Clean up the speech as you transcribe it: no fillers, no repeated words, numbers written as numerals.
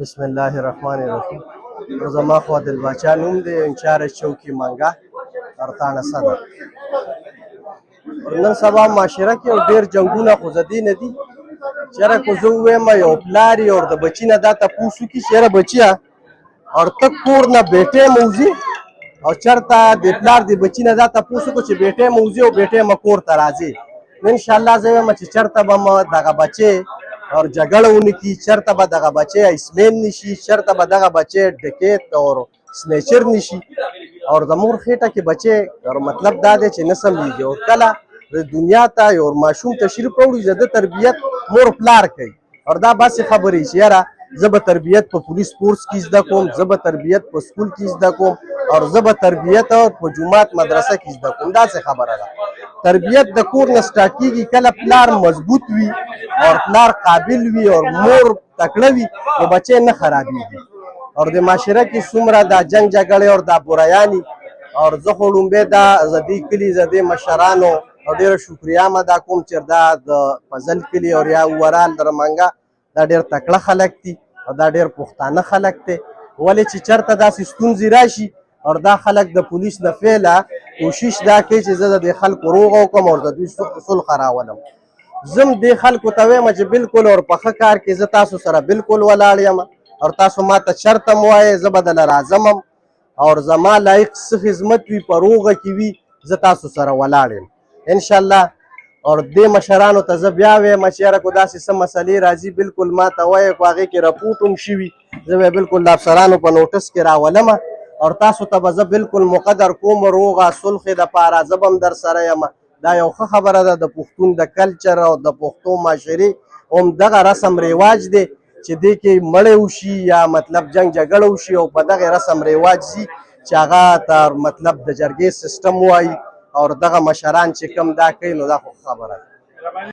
بسم الله الرحمن الرحیم. زما خو عادل باچا نوم دی، انچارج چوکي منګه ارتانه صدر. نن سبا معاشره کې ډېر جنګونه خو زدي نه دي. چېرې کو زه ووایم یو پلار یې ور د بچي نه دا تپوس وکړي چېرې بچیه اور ته کور نه بیټې مو وځي او چېرته د پلار د بچي نه دا تپوس وکړو چې بیټې مو وځي او بیټې مو کور ته راځي. نو انشاءالله زه وایم چې چېرته به مو دغه بچې اور جګړه ونه کړي، چېرته به دغه بچې ایسمین نه شي، چېرته به دغه بچې ډکیت اور سنیچر نه شي. اور د مور خېټه کې بچې اور مطلب دا دی چې نه سمېږي. او کله د دنیا ته یو ماشوم تشریف راوړي د ده تربیت مور پلار کوي. اور دا باسې خبرې چې یاره زه به تربیت په پولیس فورس کې زده کوم، زه به تربیت په سکول کې زده کوم او زه به تربیت په جومات مدرسه کې زده کوم. داسې خبره ده. تربیت د کور نه سټارټ کېږي. کله پلار مضبوط وي اور پلار قابل وي اور مور تکړه وي نو بچې نه خرابېږي. اور د معاشره کې څومره دا جنګ جګړې اور دا بورایاني اور زه خو لومبې دا زدي کلي زدي مشرانو او ډېره شکریه هم ادا کوم چې دا د فضل کلي اور یا ورال درمنګه دا ډېر تکړه خلک دي او دا ډېر پښتانه خلک دي. ولې چې چېرته داسې ستونزې راشي اور دا خلک د پولیس نه فعله کوشش دا کوي چې زه د دې خلکو روغ وکړم اور د دوی صلح راولم. زم دې خلکو ته وایم چې بالکل اور په ښه کار کې زه تاسو سره بالکل ولاړ یم اور تاسو ما ته چېرته مو وایئ زه به دله راځم اور زما لایق څه خدمت وي په روغه کې وي زه تاسو سره ولاړ یم انشاءالله. اور دې مشرانو ته زه بیا وایم چې یاره کو داسې څه مسلې راځي بالکل ما ته وایئ، کو هغې کې رپوټ هم شوي زه به بالکل د افسرانو په نوټس کې راولم اور تاسو ته به زه بالکل مقدر کوم روغه صلحې دپاره زه به هم در سره یم. دا یو ښه خبره ده. د پښتون د کلچر او د پښتو معاشرې همدغه رسم رواج دی چې دې کې مړی وشي یا مطلب جنګ جګړه وشي او په دغه رسم رواج ځي چې هغه تر مطلب د جرګې سیسټم وایي اور دغه مشران چې کوم دا کوي نو دا خو خبره ده.